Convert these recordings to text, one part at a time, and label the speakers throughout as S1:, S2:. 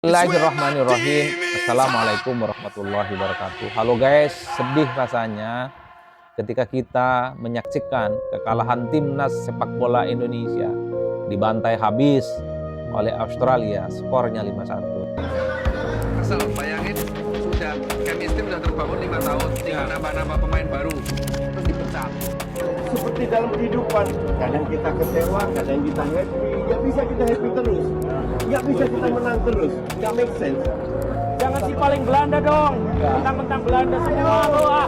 S1: Bismillahirrahmanirrahim. Assalamualaikum warahmatullahi wabarakatuh. Halo guys, sedih rasanya ketika kita menyaksikan kekalahan timnas sepak bola Indonesia dibantai habis oleh Australia, skornya 5-1.
S2: Asal bayangin, sudah chemistry sudah terbangun 5 tahun, tinggal nambah-nambah pemain baru, terus dipecat.
S3: Seperti dalam kehidupan, kadang kita kecewa, kadang kita happy. Nggak bisa kita happy terus, nggak bisa kita menang terus, nggak make sense.
S4: Jangan si paling Belanda dong, mentang-mentang Belanda semua lo ah.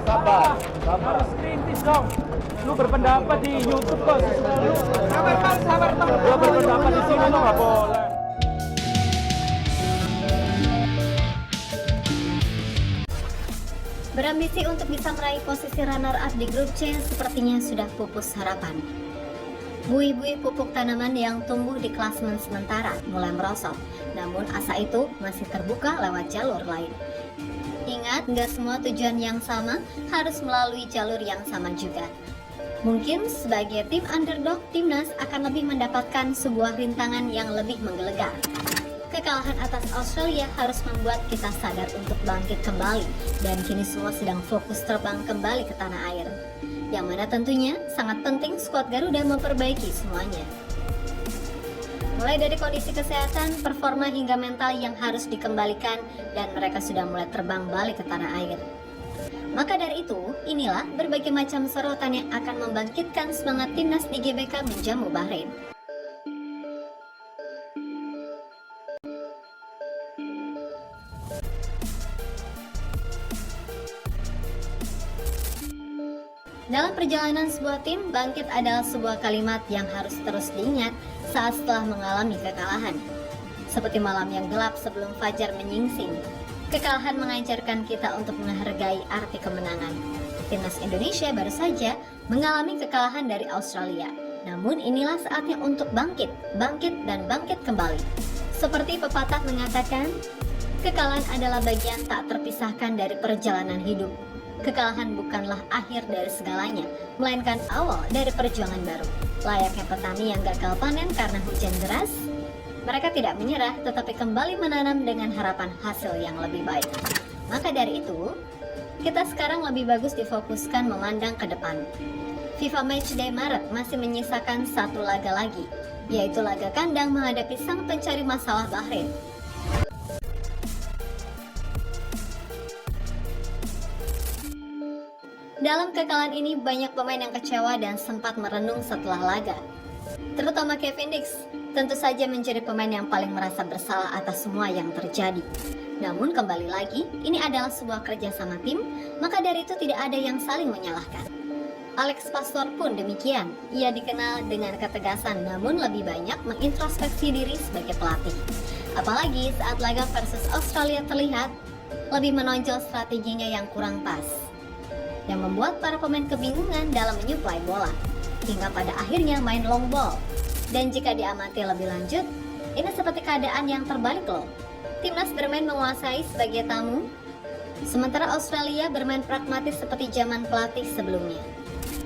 S3: Sabar, sabar.
S4: Harus kritis dong. Lu berpendapat di YouTube kok, sabar. Lu berpendapat di sini lo nggak boleh.
S5: Berambisi untuk bisa meraih posisi runner-up di grup C sepertinya sudah pupus harapan. Buih-buih pupuk tanaman yang tumbuh di klasemen sementara mulai merosot, namun asa itu masih terbuka lewat jalur lain. Ingat, nggak semua tujuan yang sama harus melalui jalur yang sama juga. Mungkin sebagai tim underdog, timnas akan lebih mendapatkan sebuah rintangan yang lebih menggelegar. Kekalahan atas Australia harus membuat kita sadar untuk bangkit kembali, dan kini semua sedang fokus terbang kembali ke tanah air. Yang mana tentunya sangat penting skuad Garuda memperbaiki semuanya. Mulai dari kondisi kesehatan, performa hingga mental yang harus dikembalikan, dan mereka sudah mulai terbang balik ke tanah air. Maka dari itu, inilah berbagai macam sorotan yang akan membangkitkan semangat timnas di GBK menjamu Bahrain. Dalam perjalanan sebuah tim, bangkit adalah sebuah kalimat yang harus terus diingat saat setelah mengalami kekalahan. Seperti malam yang gelap sebelum fajar menyingsing, kekalahan mengajarkan kita untuk menghargai arti kemenangan. Timnas Indonesia baru saja mengalami kekalahan dari Australia. Namun inilah saatnya untuk bangkit dan bangkit kembali. Seperti pepatah mengatakan, kekalahan adalah bagian tak terpisahkan dari perjalanan hidup. Kekalahan bukanlah akhir dari segalanya, melainkan awal dari perjuangan baru. Layaknya petani yang gagal panen karena hujan deras, mereka tidak menyerah tetapi kembali menanam dengan harapan hasil yang lebih baik. Maka dari itu, kita sekarang lebih bagus difokuskan memandang ke depan. FIFA Matchday Maret masih menyisakan satu laga lagi, yaitu laga kandang menghadapi sang pencari masalah Bahrain. Dalam kekalahan ini banyak pemain yang kecewa dan sempat merenung setelah laga. Terutama Kevin Dix, tentu saja menjadi pemain yang paling merasa bersalah atas semua yang terjadi. Namun kembali lagi, ini adalah sebuah kerjasama tim, maka dari itu tidak ada yang saling menyalahkan. Alex Pastor pun demikian, ia dikenal dengan ketegasan namun lebih banyak mengintrospeksi diri sebagai pelatih. Apalagi saat laga versus Australia terlihat, lebih menonjol strateginya yang kurang pas, yang membuat para pemain kebingungan dalam menyuplai bola, hingga pada akhirnya main long ball. Dan jika diamati lebih lanjut, ini seperti keadaan yang terbalik loh. Timnas bermain menguasai sebagai tamu, sementara Australia bermain pragmatis seperti zaman pelatih sebelumnya.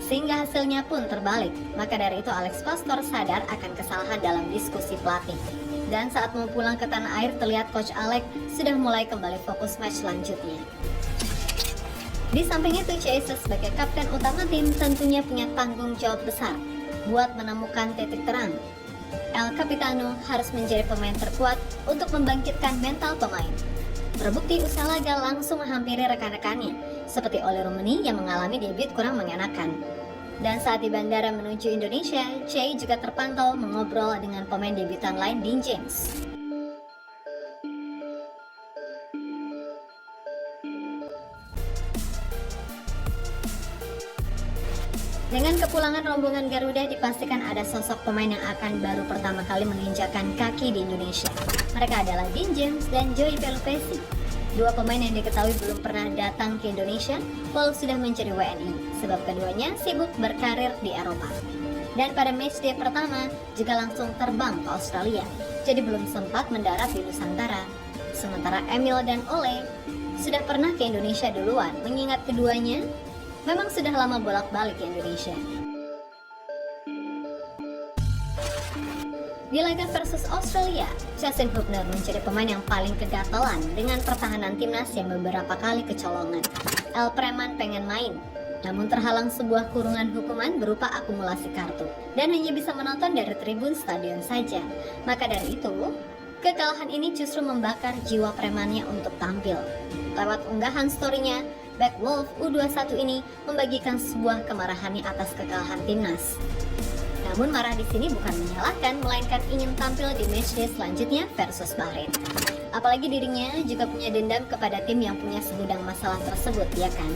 S5: Sehingga hasilnya pun terbalik. Maka dari itu Alex Pastor sadar akan kesalahan dalam diskusi pelatih. Dan saat mau pulang ke tanah air terlihat Coach Alex sudah mulai kembali fokus match selanjutnya. Di samping itu, Jesus sebagai kapten utama tim tentunya punya tanggung jawab besar buat menemukan titik terang. El Capitano harus menjadi pemain terkuat untuk membangkitkan mental pemain. Terbukti usai laga langsung menghampiri rekan-rekannya, seperti Oli Romani yang mengalami debut kurang mengenakan. Dan saat di bandara menuju Indonesia, Che juga terpantau mengobrol dengan pemain debutan lain Dean James. Dengan kepulangan rombongan Garuda dipastikan ada sosok pemain yang akan baru pertama kali menginjakan kaki di Indonesia. Mereka adalah Dean James dan Joey Pelupesi. Dua pemain yang diketahui belum pernah datang ke Indonesia walau sudah menjadi WNI, sebab keduanya sibuk berkarir di Eropa. Dan pada matchday pertama juga langsung terbang ke Australia, jadi belum sempat mendarat di Nusantara. Sementara Emil dan Ole sudah pernah ke Indonesia duluan, mengingat keduanya memang sudah lama bolak-balik ke Indonesia. Di laga versus Australia, Justin Hubner menjadi pemain yang paling kegatelan dengan pertahanan timnas yang beberapa kali kecolongan. El Preman pengen main, namun terhalang sebuah kurungan hukuman berupa akumulasi kartu dan hanya bisa menonton dari tribun stadion saja. Maka dari itu, kekalahan ini justru membakar jiwa premannya untuk tampil. Lewat unggahan story-nya, Back Wolf U21 ini membagikan sebuah kemarahannya atas kekalahan timnas. Namun marah di sini bukan menyalahkan, melainkan ingin tampil di matchday selanjutnya versus Bahrain. Apalagi dirinya juga punya dendam kepada tim yang punya segudang masalah tersebut, ya kan?